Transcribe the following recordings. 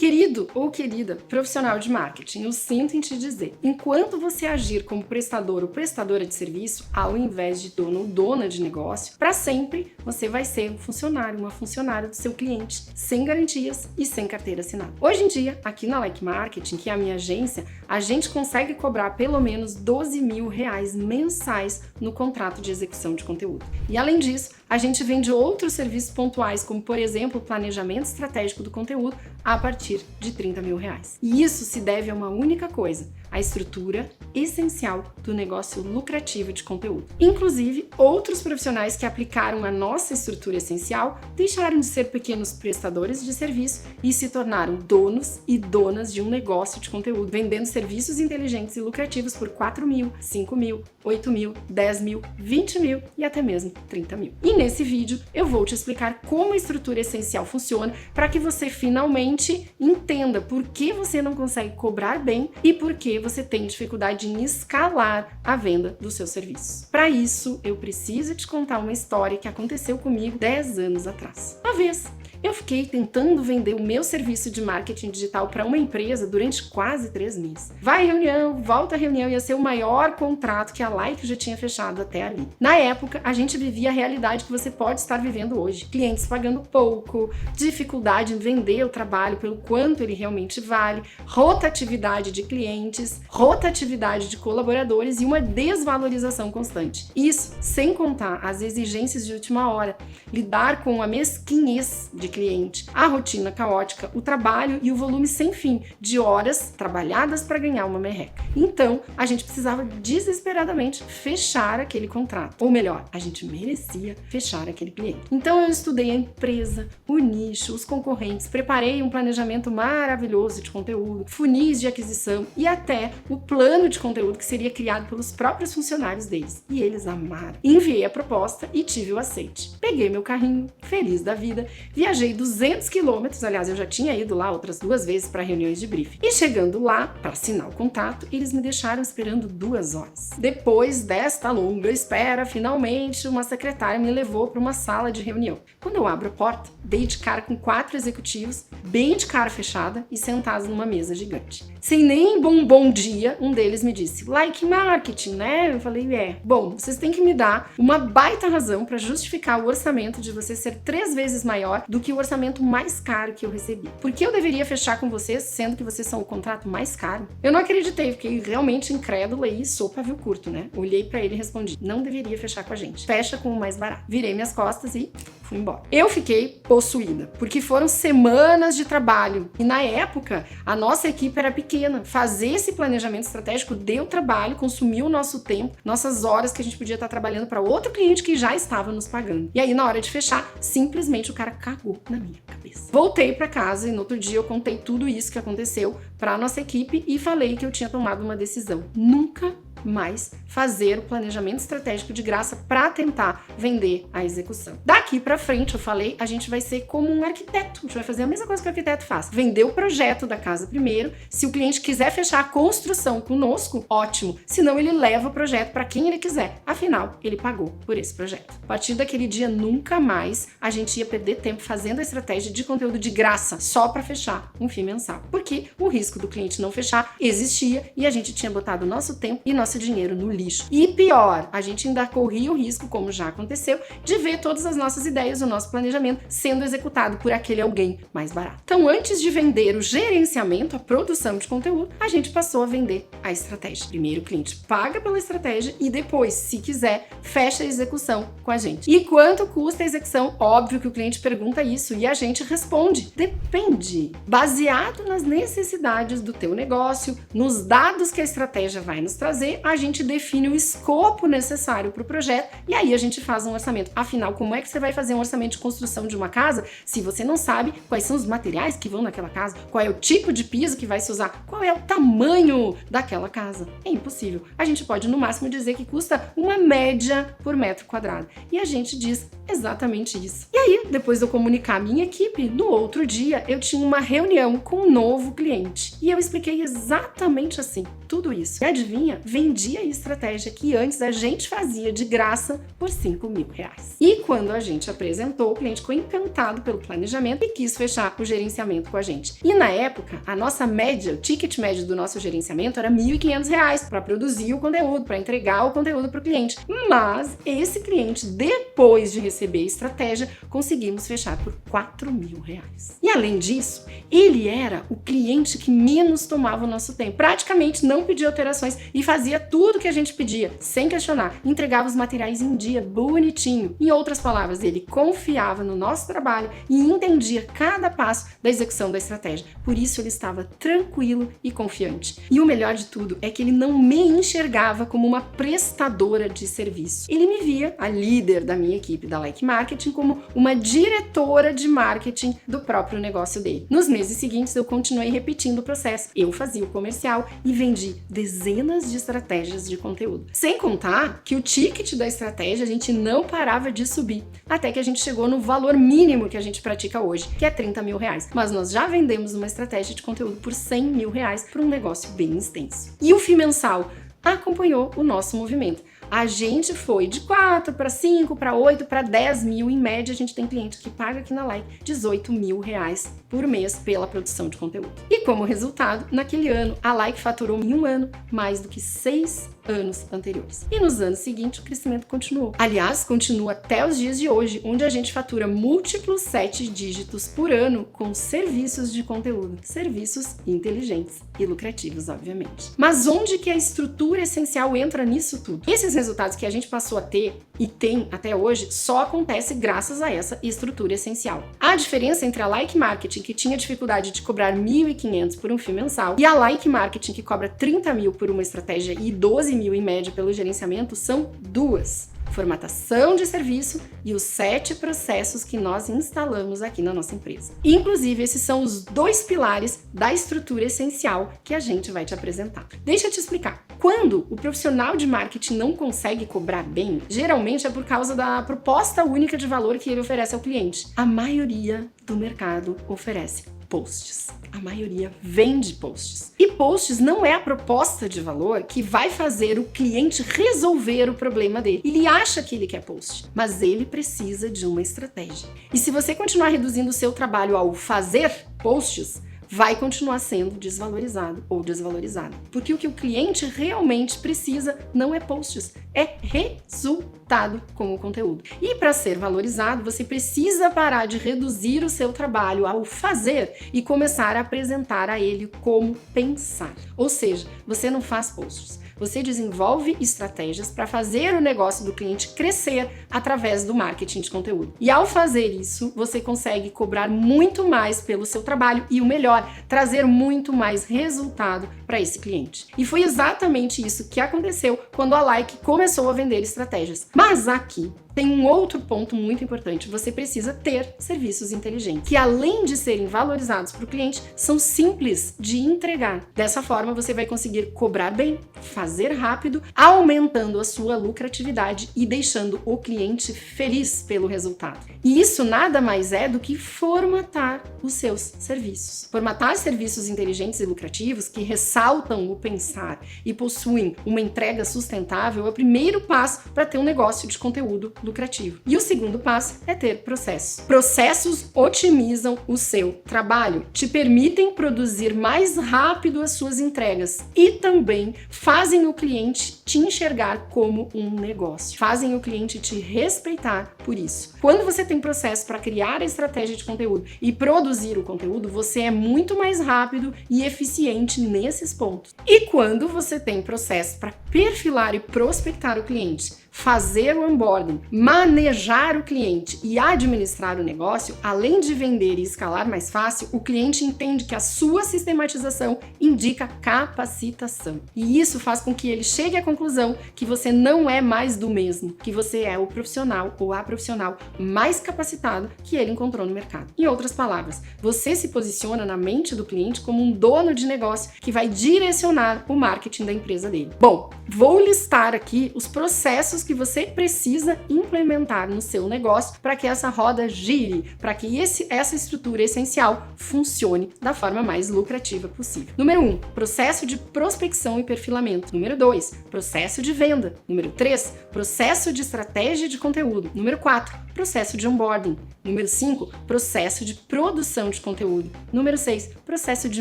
Querido ou querida profissional de marketing, eu sinto em te dizer, enquanto você agir como prestador ou prestadora de serviço, ao invés de dono ou dona de negócio, para sempre você vai ser um funcionário, uma funcionária do seu cliente, sem garantias e sem carteira assinada. Hoje em dia, aqui na Like Marketing, que é a minha agência, a gente consegue cobrar pelo menos R$12.000 mensais no contrato de execução de conteúdo. E além disso, a gente vende outros serviços pontuais, como por exemplo, o planejamento estratégico do conteúdo, a partir de R$30.000. E isso se deve a uma única coisa: a estrutura essencial do negócio lucrativo de conteúdo. Inclusive, outros profissionais que aplicaram a nossa estrutura essencial deixaram de ser pequenos prestadores de serviço e se tornaram donos e donas de um negócio de conteúdo, vendendo serviços inteligentes e lucrativos por R$4.000, R$5.000, R$8.000, R$10.000, R$20.000 e até mesmo R$30.000. E nesse vídeo eu vou te explicar como a estrutura essencial funciona para que você finalmente entenda por que você não consegue cobrar bem e por que você tem dificuldade em escalar a venda dos seus serviços. Para isso, eu preciso te contar uma história que aconteceu comigo 10 anos atrás. Uma vez, eu fiquei tentando vender o meu serviço de marketing digital para uma empresa durante quase 3 meses. Vai reunião, volta reunião, ia ser o maior contrato que a Like já tinha fechado até ali. Na época, a gente vivia a realidade que você pode estar vivendo hoje. Clientes pagando pouco, dificuldade em vender o trabalho pelo quanto ele realmente vale, rotatividade de clientes, rotatividade de colaboradores e uma desvalorização constante. Isso sem contar as exigências de última hora, lidar com a mesquinhez de cliente, a rotina caótica, o trabalho e o volume sem fim de horas trabalhadas para ganhar uma merreca. Então, a gente precisava desesperadamente fechar aquele contrato. Ou melhor, a gente merecia fechar aquele cliente. Então, eu estudei a empresa, o nicho, os concorrentes, preparei um planejamento maravilhoso de conteúdo, funis de aquisição e até o plano de conteúdo que seria criado pelos próprios funcionários deles. E eles amaram. Enviei a proposta e tive o aceite. Peguei meu carrinho, feliz da vida, viajei 200 quilômetros, aliás, eu já tinha ido lá outras 2 vezes para reuniões de briefing. E chegando lá, para assinar o contrato, eles me deixaram esperando 2 horas. Depois desta longa espera, finalmente uma secretária me levou para uma sala de reunião. Quando eu abro a porta, dei de cara com 4 executivos, bem de cara fechada e sentados numa mesa gigante. Sem nem bom dia, um deles me disse: Like Marketing, né? Eu falei: bom, vocês têm que me dar uma baita razão para justificar o orçamento de você ser 3 vezes maior do que o orçamento mais caro que eu recebi. Por que eu deveria fechar com vocês, sendo que vocês são o contrato mais caro? Eu não acreditei, fiquei realmente incrédula e sou pavio curto, né? Olhei pra ele e respondi: não deveria fechar com a gente. Fecha com o mais barato. Virei minhas costas e fui embora. Eu fiquei possuída, porque foram semanas de trabalho e na época a nossa equipe era pequena. Fazer esse planejamento estratégico deu trabalho, consumiu o nosso tempo, nossas horas que a gente podia estar trabalhando para outro cliente que já estava nos pagando. E aí na hora de fechar, simplesmente o cara cagou na minha cabeça. Voltei para casa e no outro dia eu contei tudo isso que aconteceu para nossa equipe e falei que eu tinha tomado uma decisão: nunca mais fazer o planejamento estratégico de graça para tentar vender a execução. Daqui para frente, eu falei, a gente vai ser como um arquiteto, a gente vai fazer a mesma coisa que o arquiteto faz: vender o projeto da casa primeiro. Se o cliente quiser fechar a construção conosco, ótimo, senão ele leva o projeto para quem ele quiser, afinal, ele pagou por esse projeto. A partir daquele dia, nunca mais a gente ia perder tempo fazendo a estratégia de conteúdo de graça só para fechar um FII mensal, porque o risco do cliente não fechar existia e a gente tinha botado o nosso tempo e nosso dinheiro no lixo. E pior, a gente ainda corria o risco, como já aconteceu, de ver todas as nossas ideias, o nosso planejamento sendo executado por aquele alguém mais barato. Então, antes de vender o gerenciamento, a produção de conteúdo, a gente passou a vender a estratégia. Primeiro o cliente paga pela estratégia e depois, se quiser, fecha a execução com a gente. E quanto custa a execução? Óbvio que o cliente pergunta isso e a gente responde: depende. Baseado nas necessidades do teu negócio, nos dados que a estratégia vai nos trazer, a gente define o escopo necessário para o projeto e aí a gente faz um orçamento. Afinal, como é que você vai fazer um orçamento de construção de uma casa se você não sabe quais são os materiais que vão naquela casa, qual é o tipo de piso que vai se usar, qual é o tamanho daquela casa? É impossível. A gente pode no máximo dizer que custa uma média por metro quadrado e a gente diz exatamente isso. E aí, depois de eu comunicar a minha equipe, no outro dia eu tinha uma reunião com um novo cliente e eu expliquei exatamente assim tudo isso. E adivinha? Vendi vendia a estratégia que antes a gente fazia de graça por R$5.000. E quando a gente apresentou, o cliente ficou encantado pelo planejamento e quis fechar o gerenciamento com a gente. E na época, a nossa média, o ticket médio do nosso gerenciamento era R$1.500 para produzir o conteúdo, para entregar o conteúdo para o cliente. Mas esse cliente, depois de receber a estratégia, conseguimos fechar por R$4.000. E além disso, ele era o cliente que menos tomava o nosso tempo. Praticamente não pedia alterações e fazia tudo que a gente pedia, sem questionar. Entregava os materiais em dia, bonitinho. Em outras palavras, ele confiava no nosso trabalho e entendia cada passo da execução da estratégia. Por isso ele estava tranquilo e confiante. E o melhor de tudo é que ele não me enxergava como uma prestadora de serviço. Ele me via, a líder da minha equipe da Like Marketing, como uma diretora de marketing do próprio negócio dele. Nos meses seguintes, eu continuei repetindo o processo. Eu fazia o comercial e vendi dezenas de estratégias de conteúdo. Sem contar que o ticket da estratégia a gente não parava de subir, até que a gente chegou no valor mínimo que a gente pratica hoje, que é R$30.000. Mas nós já vendemos uma estratégia de conteúdo por R$100.000 para um negócio bem extenso. E o FII mensal acompanhou o nosso movimento. A gente foi de 4 para 5, para 8, para 10 mil. Em média, a gente tem cliente que paga aqui na Like R$18.000 por mês pela produção de conteúdo. E como resultado, naquele ano, a Like faturou em um ano mais do que 6 anos anteriores. E nos anos seguintes, o crescimento continuou. Aliás, continua até os dias de hoje, onde a gente fatura múltiplos 7 dígitos por ano com serviços de conteúdo. Serviços inteligentes e lucrativos, obviamente. Mas onde que a estrutura essencial entra nisso tudo? Esses resultados que a gente passou a ter e tem até hoje só acontece graças a essa estrutura essencial. A diferença entre a Like Marketing, que tinha dificuldade de cobrar R$1.500 por um FII mensal, e a Like Marketing, que cobra R$30.000 por uma estratégia e R$12.000 em média pelo gerenciamento, são duas: formatação de serviço e os 7 processos que nós instalamos aqui na nossa empresa. Inclusive, esses são os 2 pilares da estrutura essencial que a gente vai te apresentar. Deixa eu te explicar. Quando o profissional de marketing não consegue cobrar bem, geralmente é por causa da proposta única de valor que ele oferece ao cliente. A maioria do mercado oferece posts. A maioria vende posts. E posts não é a proposta de valor que vai fazer o cliente resolver o problema dele. Ele acha que ele quer post, mas ele precisa de uma estratégia. E se você continuar reduzindo o seu trabalho ao fazer posts, vai continuar sendo desvalorizado ou desvalorizada. Porque o que o cliente realmente precisa não é posts, é resultado com o conteúdo. E para ser valorizado, você precisa parar de reduzir o seu trabalho ao fazer e começar a apresentar a ele como pensar. Ou seja, você não faz posts. Você desenvolve estratégias para fazer o negócio do cliente crescer através do marketing de conteúdo. E ao fazer isso, você consegue cobrar muito mais pelo seu trabalho e o melhor, trazer muito mais resultado para esse cliente. E foi exatamente isso que aconteceu quando a Like começou a vender estratégias. Mas aqui tem um outro ponto muito importante: você precisa ter serviços inteligentes, que além de serem valorizados para o cliente, são simples de entregar. Dessa forma, você vai conseguir cobrar bem, fazer rápido, aumentando a sua lucratividade e deixando o cliente feliz pelo resultado. E isso nada mais é do que formatar os seus serviços. Formatar serviços inteligentes e lucrativos que ressaltam o pensar e possuem uma entrega sustentável é o primeiro passo para ter um negócio de conteúdo lucrativo. E o segundo passo é ter processos. Processos otimizam o seu trabalho, te permitem produzir mais rápido as suas entregas e também fazem o cliente te enxergar como um negócio. Fazem o cliente te respeitar por isso. Quando você tem processo para criar a estratégia de conteúdo e produzir o conteúdo, você é muito mais rápido e eficiente nesses pontos. E quando você tem processo para perfilar e prospectar o cliente, fazer o onboarding, manejar o cliente e administrar o negócio, além de vender e escalar mais fácil, o cliente entende que a sua sistematização indica capacitação. E isso faz com que ele chegue à conclusão que você não é mais do mesmo, que você é o profissional ou a profissional profissional mais capacitado que ele encontrou no mercado. Em outras palavras, você se posiciona na mente do cliente como um dono de negócio que vai direcionar o marketing da empresa dele. Bom, vou listar aqui os processos que você precisa implementar no seu negócio para que essa roda gire, para que essa estrutura essencial funcione da forma mais lucrativa possível. Número 1, processo de prospecção e perfilamento. Número 2, processo de venda. Número 3, processo de estratégia de conteúdo. Número 4, processo de onboarding. Número 5, processo de produção de conteúdo. Número 6, processo de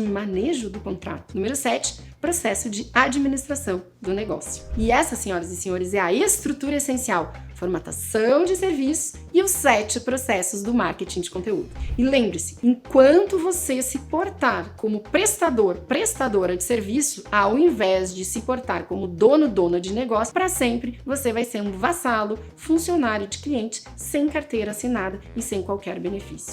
manejo do contrato. Número 7, processo de administração do negócio. E essa, senhoras e senhores, é a estrutura essencial: formatação de serviços e os 7 processos do marketing de conteúdo. E lembre-se, enquanto você se portar como prestadora de serviço, ao invés de se portar como dona de negócio, para sempre você vai ser um vassalo, funcionário de cliente, sem carteira assinada e sem qualquer benefício.